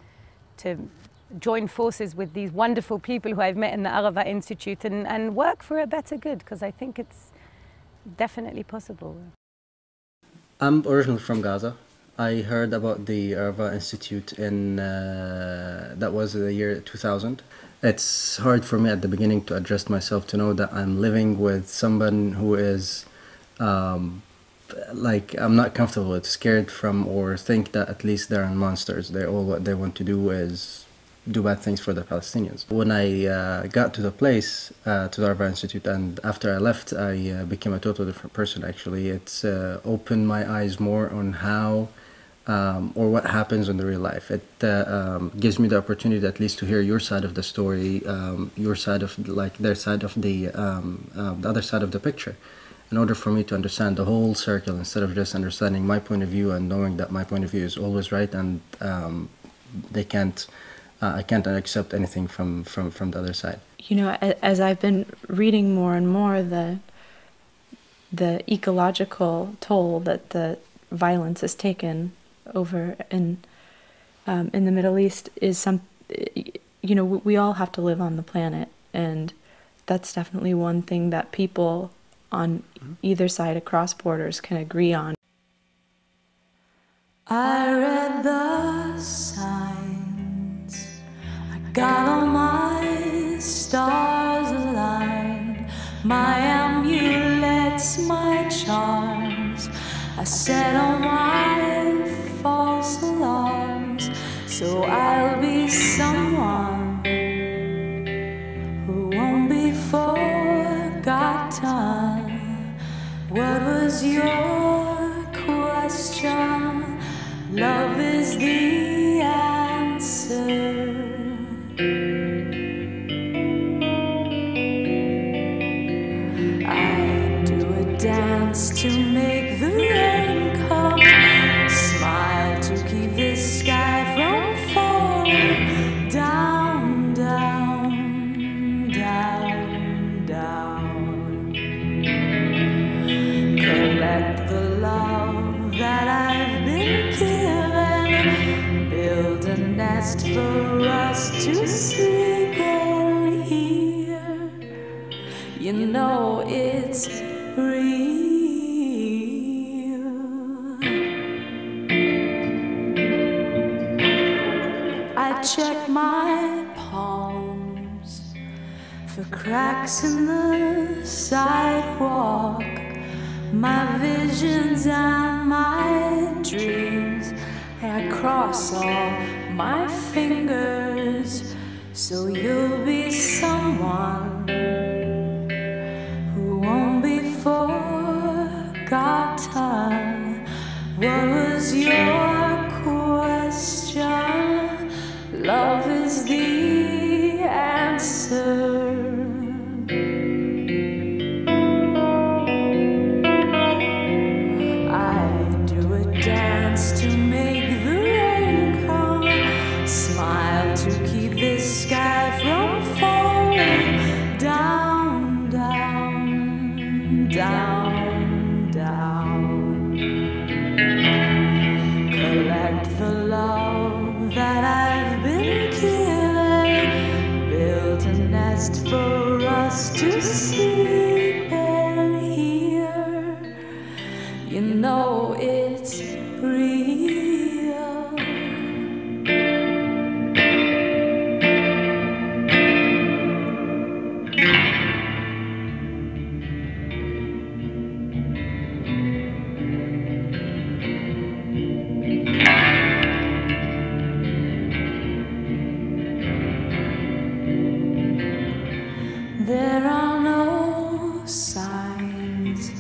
join forces with these wonderful people who I've met in the Arava Institute and work for a better good, because I think it's definitely possible. I'm originally from Gaza. I heard about the Arava Institute in, that was the year 2000. It's hard for me at the beginning to adjust myself to know that I'm living with someone who is, like, I'm not comfortable with, scared from, or think that at least they're monsters. What they want to do is do bad things for the Palestinians. When I got to the place, to the Arava Institute, and after I left, I became a totally different person, actually. It's opened my eyes more on how or what happens in the real life. It gives me the opportunity at least to hear your side of the story, your side of, like, their side of the other side of the picture, in order for me to understand the whole circle, instead of just understanding my point of view and knowing that my point of view is always right, and they can't, I can't accept anything from the other side. You know, as I've been reading more and more, the ecological toll that the violence has taken over in the Middle East is you know, we all have to live on the planet, and that's definitely one thing that people on either side across borders can agree on. I read the signs, I got all my stars aligned, my amulets, my charms, I set all my false alarms, so I'll be someone who won't be forgotten. What was your question? Love is the answer. I do a dance to make the rain come, smile to keep the sky from falling down, down, down, down. Collect the love that I've been given, build a nest for us to sleep in here. You know it's real. I check my palms for cracks in the sidewalk, my visions and my dreams. I cross all my fingers, so you'll be someone who won't be forgotten. What was your question? Love is the answer. Dance to make the rain come, smile to keep the sky from falling down, down, down, down. Collect the love that I've been given, build a nest for us to sleep in here. You know it's real. There are no signs,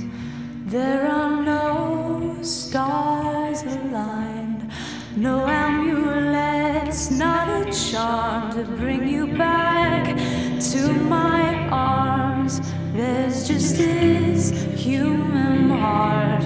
there are no stars aligned, no amulets, not a charm to bring you back to my arms. There's just this human heart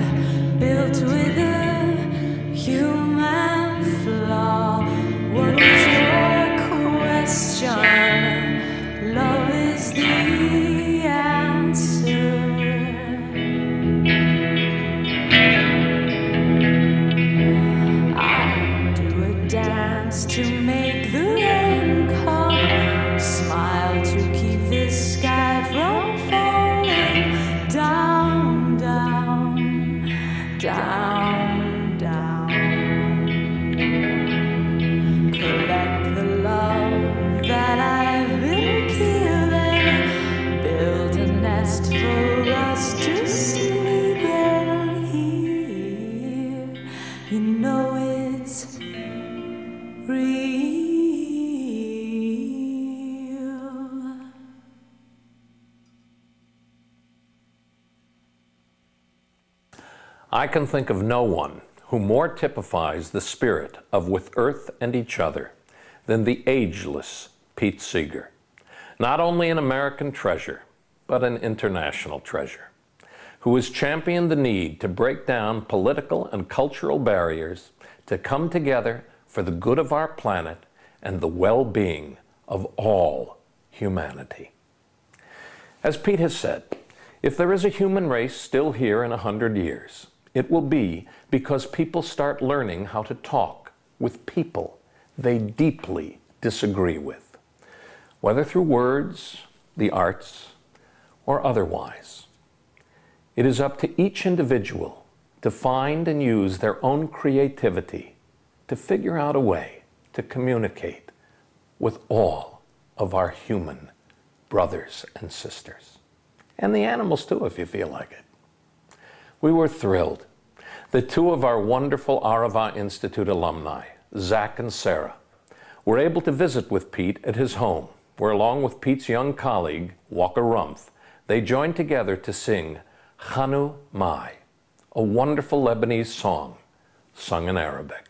I can think of no one who more typifies the spirit of with earth and each other than the ageless Pete Seeger. Not only an American treasure, but an international treasure, who has championed the need to break down political and cultural barriers to come together for the good of our planet and the well-being of all humanity. As Pete has said, if there is a human race still here in 100 years, it will be because people start learning how to talk with people they deeply disagree with, whether through words, the arts, or otherwise. It is up to each individual to find and use their own creativity to figure out a way to communicate with all of our human brothers and sisters. And the animals too, if you feel like it. We were thrilled that two of our wonderful Arava Institute alumni, Zach and Sarah, were able to visit with Pete at his home, where along with Pete's young colleague, Walker Rumpf, they joined together to sing Chanu Mai, a wonderful Lebanese song sung in Arabic.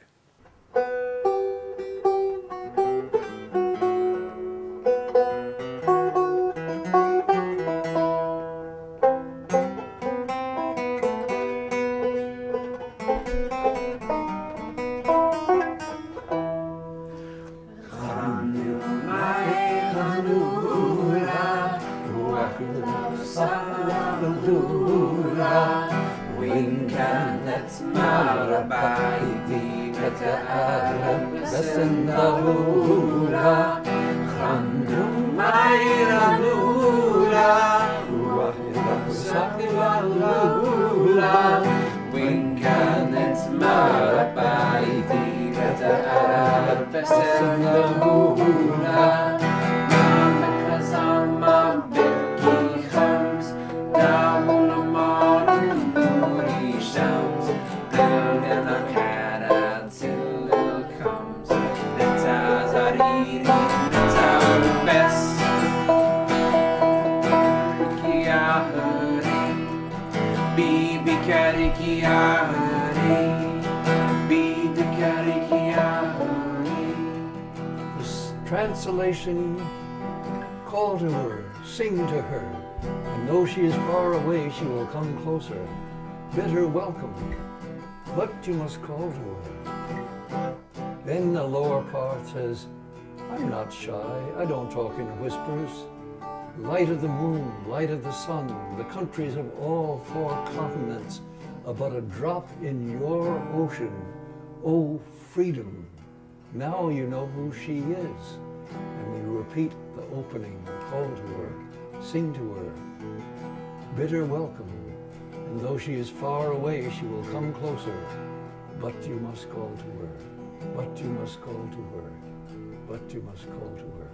Translation, call to her, sing to her, and though she is far away, she will come closer. Bid her welcome, but you must call to her. Then the lower part says, I'm not shy, I don't talk in whispers. Light of the moon, light of the sun, the countries of all 4 continents are but a drop in your ocean. Oh, freedom, now you know who she is. And you repeat the opening, call to her, sing to her, bid her welcome, and though she is far away, she will come closer, but you must call to her, but you must call to her, but you must call to her.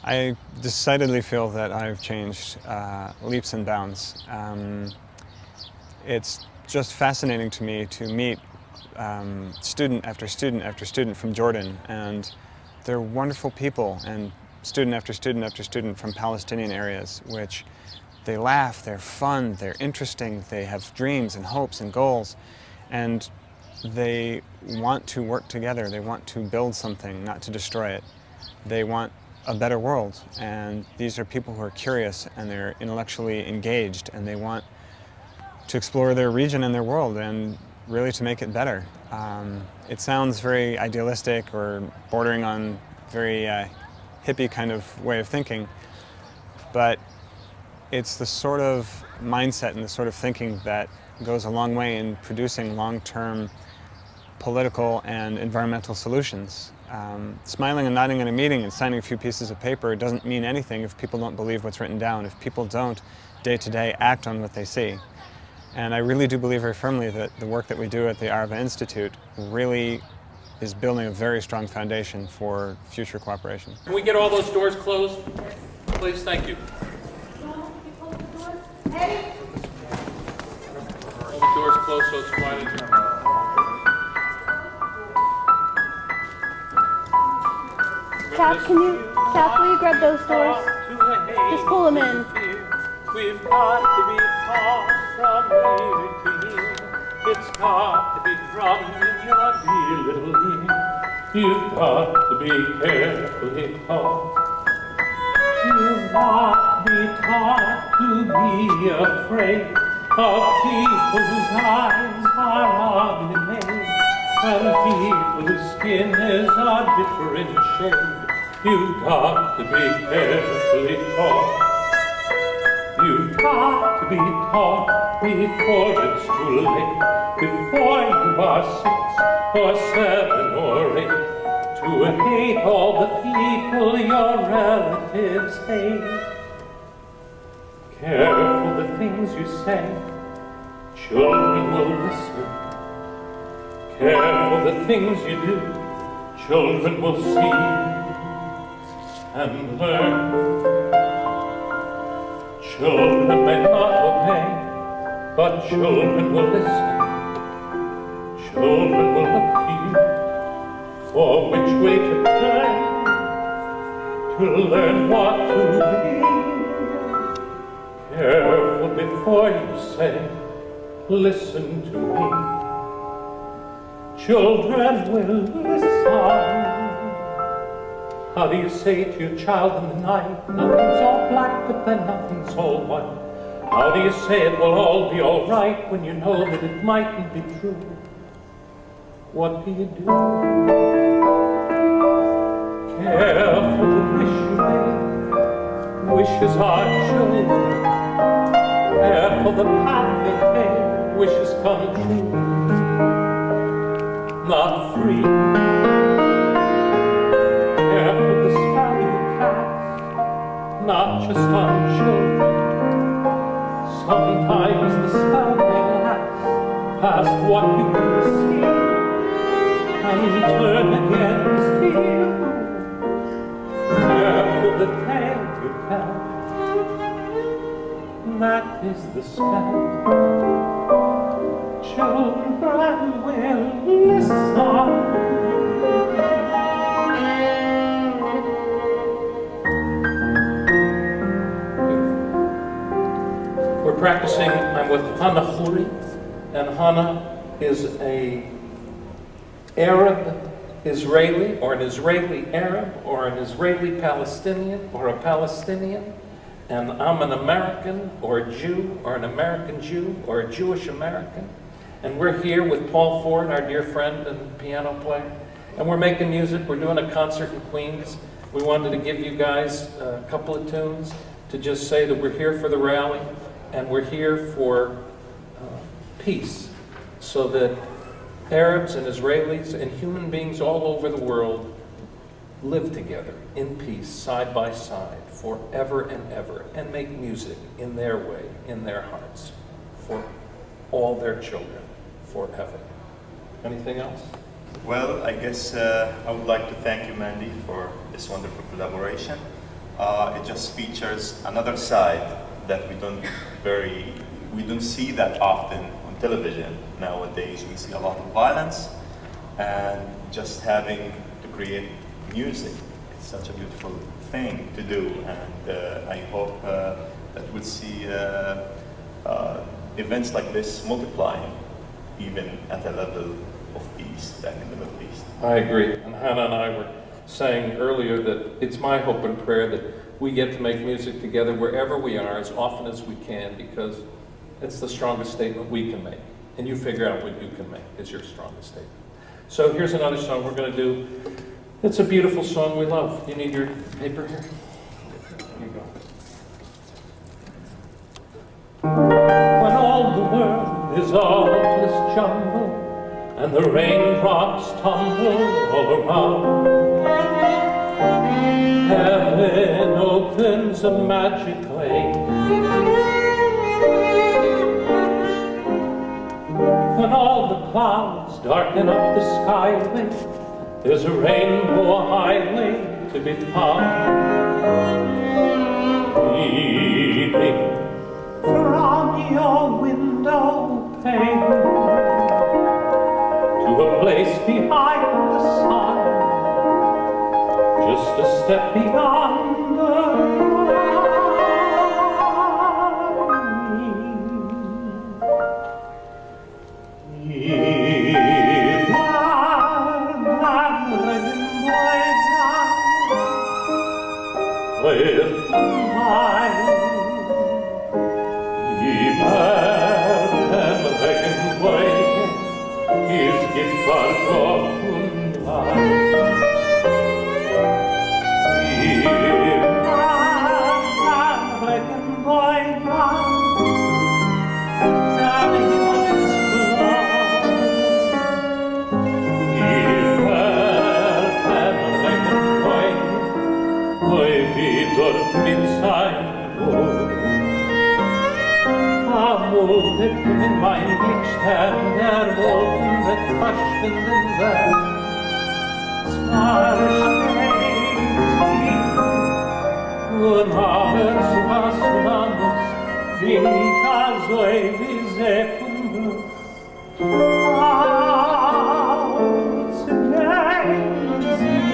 I decidedly feel that I've changed leaps and bounds. It's just fascinating to me to meet student after student after student from Jordan, and they're wonderful people, and student after student after student from Palestinian areas, which they laugh, they're fun, they're interesting, they have dreams and hopes and goals, and they want to work together, they want to build something, not to destroy it. They want a better world, and these are people who are curious and they're intellectually engaged, and they want to explore their region and their world and really to make it better. It sounds very idealistic or bordering on very hippie kind of way of thinking, but it's the sort of mindset and the sort of thinking that goes a long way in producing long-term political and environmental solutions. Smiling and nodding in a meeting and signing a few pieces of paper doesn't mean anything if people don't believe what's written down, if people don't day-to-day act on what they see. And I really do believe very firmly that the work that we do at the Arava Institute really is building a very strong foundation for future cooperation. Can we get all those doors closed? Please, thank you. All the doors closed so it's quiet in here. Cap, will you grab those doors? Just pull them in. We've got to be taught from here to here. It's got to be drummed in your dear little ear. You've got to be carefully taught. You've got to be taught to be afraid of people whose eyes are oddly made, and people whose skin is a different shade. You've got to be carefully taught. You've got to be taught before it's too late, before you are 6 or 7 or 8, to hate all the people your relatives hate. Careful the things you say, children will listen. Careful the things you do, children will see and learn. Children may not obey, but children will listen. Children will look to you for which way to turn, to learn what to be. Careful before you say, listen to me. Children will listen. How do you say to your child in the night, nothing's all black, but then nothing's all white? How do you say it will all be all right when you know that it mightn't be true? What do you do? Careful the wish you make, wishes are children. Careful the path they take, wishes come true. Not free. Careful the spell you cast, not just on children. Sometimes the spell may last past what you can see and turn against you. Careful the tale you tell, that is the spell. Children will listen. We're practicing, I'm with Hannah Khoury, and Hannah is a Arab Israeli, or an Israeli Arab, or an Israeli Palestinian, or a Palestinian, and I'm an American, or a Jew, or an American Jew, or a Jewish American, and we're here with Paul Ford, our dear friend and piano player, and we're making music. We're doing a concert in Queens. We wanted to give you guys a couple of tunes to just say that we're here for the rally, and we're here for peace, so that Arabs and Israelis and human beings all over the world live together in peace, side by side, forever and ever, and make music in their way, in their hearts, for all their children, forever. Anything else? Well, I guess I would like to thank you, Mandy, for this wonderful collaboration. It just features another side that we don't see that often on television nowadays. We see a lot of violence, and just having to create music, it's such a beautiful thing to do, and I hope that we'll see events like this multiplying, even at a level of peace back in the Middle East. I agree, and Hannah and I were saying earlier that it's my hope and prayer that we get to make music together wherever we are as often as we can, because it's the strongest statement we can make. And you figure out what you can make is your strongest statement. So here's another song we're going to do. It's a beautiful song we love. You need your paper here? Here you go. all the world is all this jumble, and the raindrops tumble all around. Heaven opens a magic lane. When all the clouds darken up the skyway, there's a rainbow highway to be found. Leading from your window pane to a place behind the sun, just a step beyond the with mine, his gift forgotten life. Dort mit sein Wohl. Amul wird in mein Blickstern der Wolken wird verschwinden wird. Zwar steht sie, und alles was Lamus winka so wie Sekunde. Als wenn sie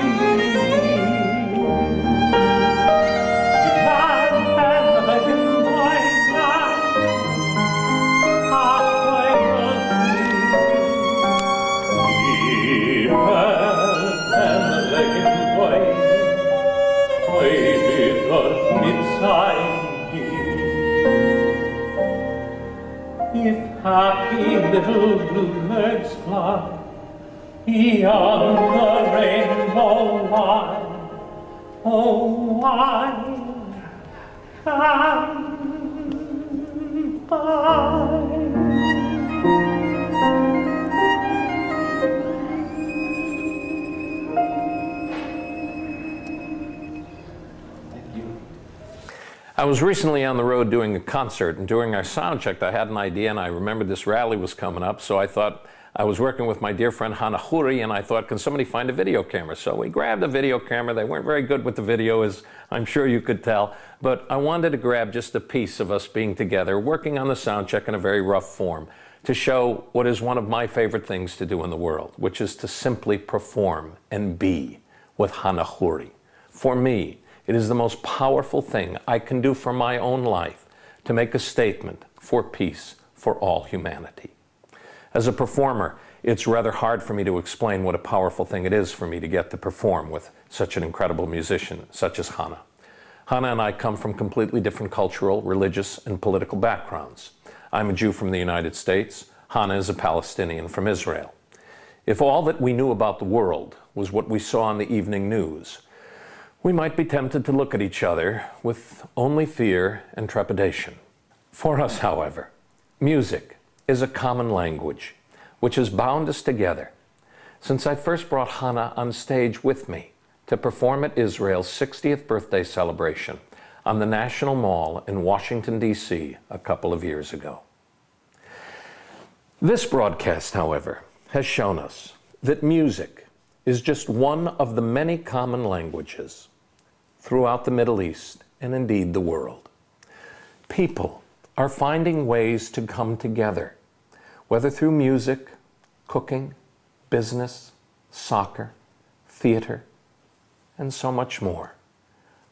if happy little bluebirds fly beyond the rainbow line, oh, I can I was recently on the road doing a concert, and during our sound check I had an idea, and I remembered this rally was coming up, so I thought, I was working with my dear friend Hannah Khoury, and I thought, can somebody find a video camera? So we grabbed a video camera. They weren't very good with the video, as I'm sure you could tell, but I wanted to grab just a piece of us being together, working on the sound check in a very rough form, to show what is one of my favorite things to do in the world, which is to simply perform and be with Hannah Khoury. For me, it is the most powerful thing I can do for my own life to make a statement for peace for all humanity. As a performer, it's rather hard for me to explain what a powerful thing it is for me to get to perform with such an incredible musician such as Hannah. Hannah and I come from completely different cultural, religious, and political backgrounds. I'm a Jew from the United States. Hannah is a Palestinian from Israel. If all that we knew about the world was what we saw on the evening news, we might be tempted to look at each other with only fear and trepidation. For us, however, music is a common language which has bound us together. Since I first brought Hannah on stage with me to perform at Israel's 60th birthday celebration on the National Mall in Washington, D.C. a couple of years ago. This broadcast, however, has shown us that music is just one of the many common languages throughout the Middle East and indeed the world. People are finding ways to come together, whether through music, cooking, business, soccer, theater, and so much more.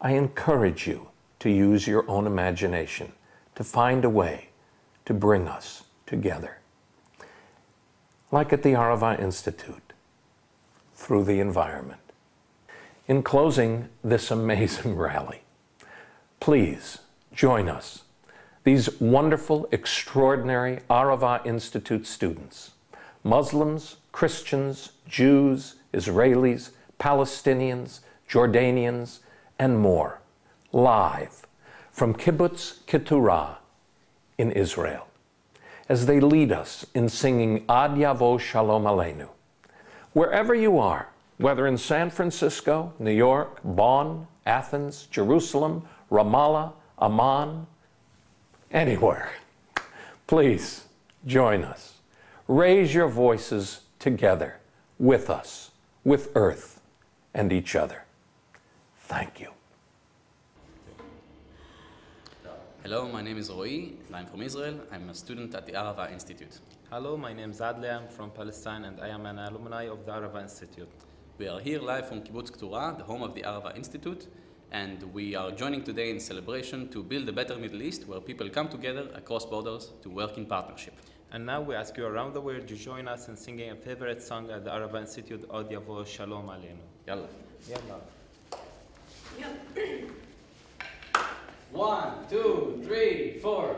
I encourage you to use your own imagination to find a way to bring us together. Like at the Arava Institute, through the environment. In closing this amazing rally, please join us, these wonderful, extraordinary Arava Institute students, Muslims, Christians, Jews, Israelis, Palestinians, Jordanians, and more, live from Kibbutz Keturah in Israel. as they lead us in singing Ad Yavo Shalom Aleinu. Wherever you are, whether in San Francisco, New York, Bonn, Athens, Jerusalem, Ramallah, Amman, anywhere, please join us. Raise your voices together with us, with Earth and each other. Thank you. Hello, my name is Roy, and I'm from Israel. I'm a student at the Arava Institute. Hello, my name is Adle. I'm from Palestine, and I am an alumni of the Arava Institute. We are here live from Kibbutz Keturah, the home of the Arava Institute, and we are joining today in celebration to build a better Middle East where people come together across borders to work in partnership. And now we ask you around the world to join us in singing a favorite song at the Arava Institute, Ad Yavo Shalom Aleinu. Yalla. Yalla. 1, 2, 3, 4.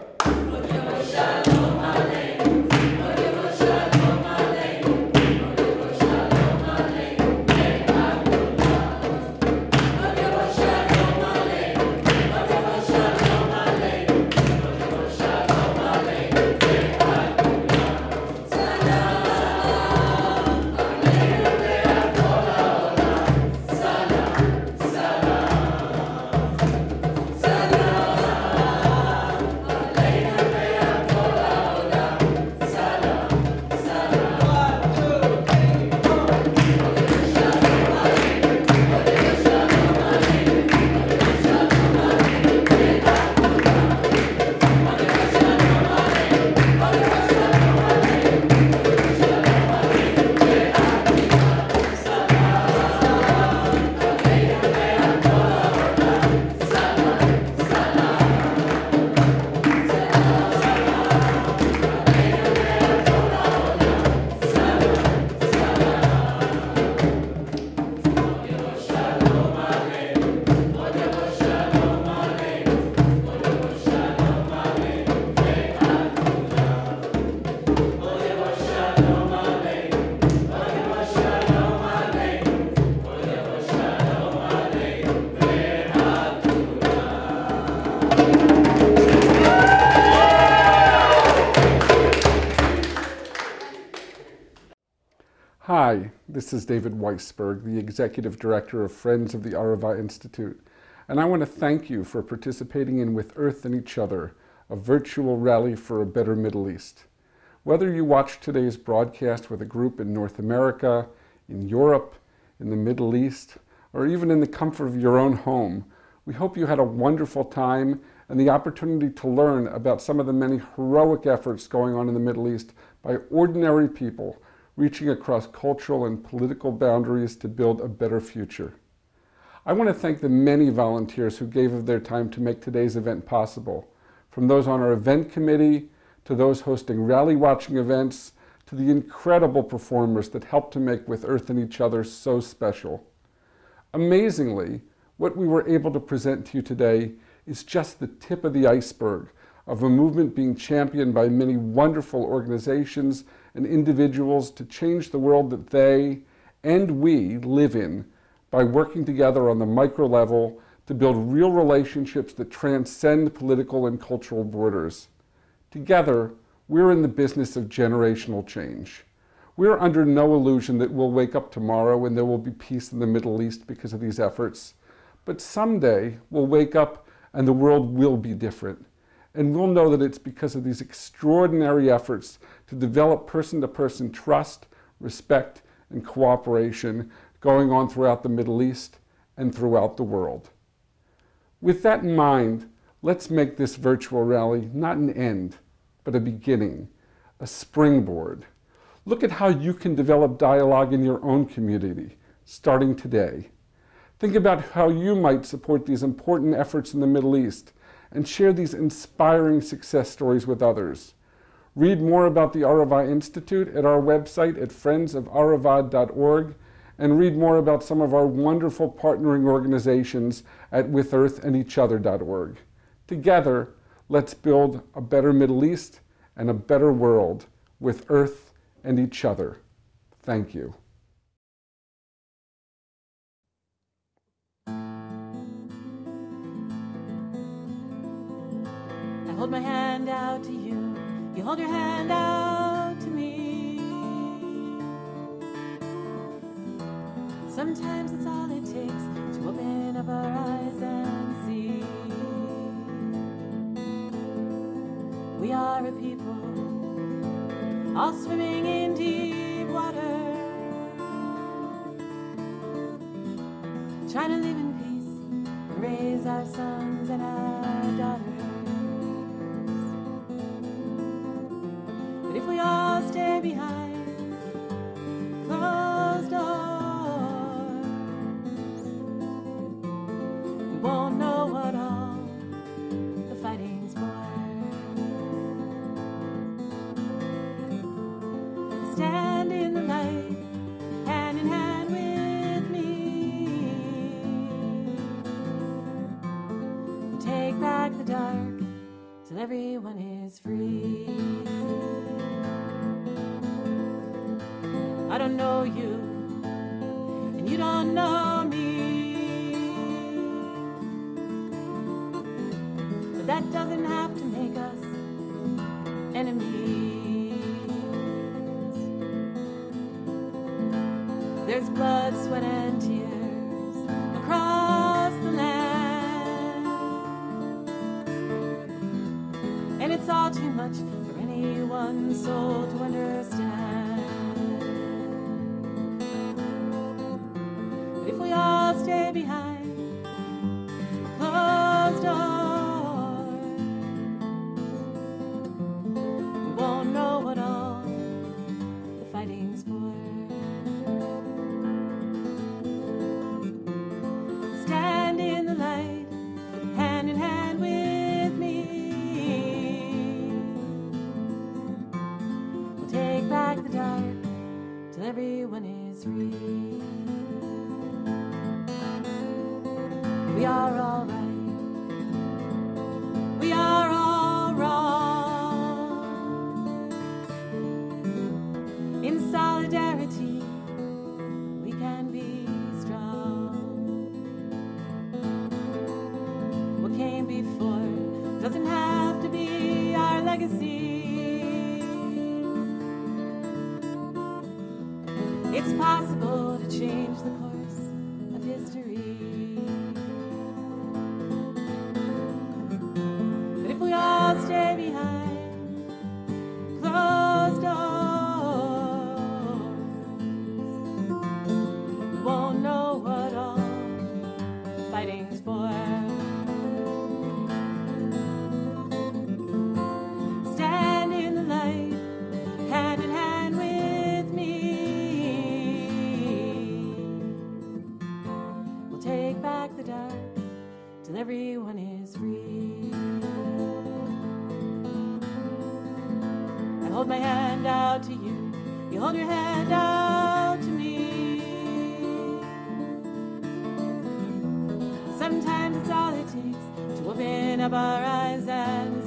Hi, this is David Weisberg, the Executive Director of Friends of the Arava Institute, and I want to thank you for participating in With Earth and Each Other, a virtual rally for a better Middle East. Whether you watched today's broadcast with a group in North America, in Europe, in the Middle East, or even in the comfort of your own home, we hope you had a wonderful time and the opportunity to learn about some of the many heroic efforts going on in the Middle East by ordinary people reaching across cultural and political boundaries to build a better future. I want to thank the many volunteers who gave of their time to make today's event possible, from those on our event committee, to those hosting rally watching events, to the incredible performers that helped to make With Earth and Each Other so special. Amazingly, what we were able to present to you today is just the tip of the iceberg of a movement being championed by many wonderful organizations and individuals to change the world that they and we live in by working together on the micro level to build real relationships that transcend political and cultural borders. Together, we're in the business of generational change. We're under no illusion that we'll wake up tomorrow and there will be peace in the Middle East because of these efforts. But someday we'll wake up and the world will be different. And we'll know that it's because of these extraordinary efforts to develop person-to-person trust, respect, and cooperation going on throughout the Middle East and throughout the world. With that in mind, let's make this virtual rally not an end, but a beginning, a springboard. Look at how you can develop dialogue in your own community, starting today. Think about how you might support these important efforts in the Middle East and share these inspiring success stories with others. Read more about the Arava Institute at our website at friendsofaravad.org, and read more about some of our wonderful partnering organizations at withearthandeachother.org. Together, let's build a better Middle East and a better world with Earth and each other. Thank you. I hold my hand out to you, you hold your hand Sometimes it's all it takes to open up our eyes and see. We are a people, all swimming in deep water, trying to live in peace and raise our sons and our daughters. But if we all stay behind closed doors, we won't know what all the fighting's for. Stand in the light, hand in hand with me. Take back the dark till everyone is free. I don't know you, and you don't know me, but that doesn't have to make us enemies. There's blood, sweat, and tears across the land, and it's all too much for any one soul to understand. But if we all stay behind closed doors, we won't know what all the fighting's for. Stand in the light, hand in hand with me. We'll take back the dark till everyone is free. We are all right, we are all wrong. In solidarity, we can be strong. What came before doesn't have to be our legacy. It's possible to change the course of history. But if we all stay behind closed doors, we won't know what all the fighting's for. Stand in the light, hand in hand with me. We'll take back the dark till everyone is free. I hold my hand out to you, you hold your hand out to me. Sometimes it's all it takes to open up our eyes and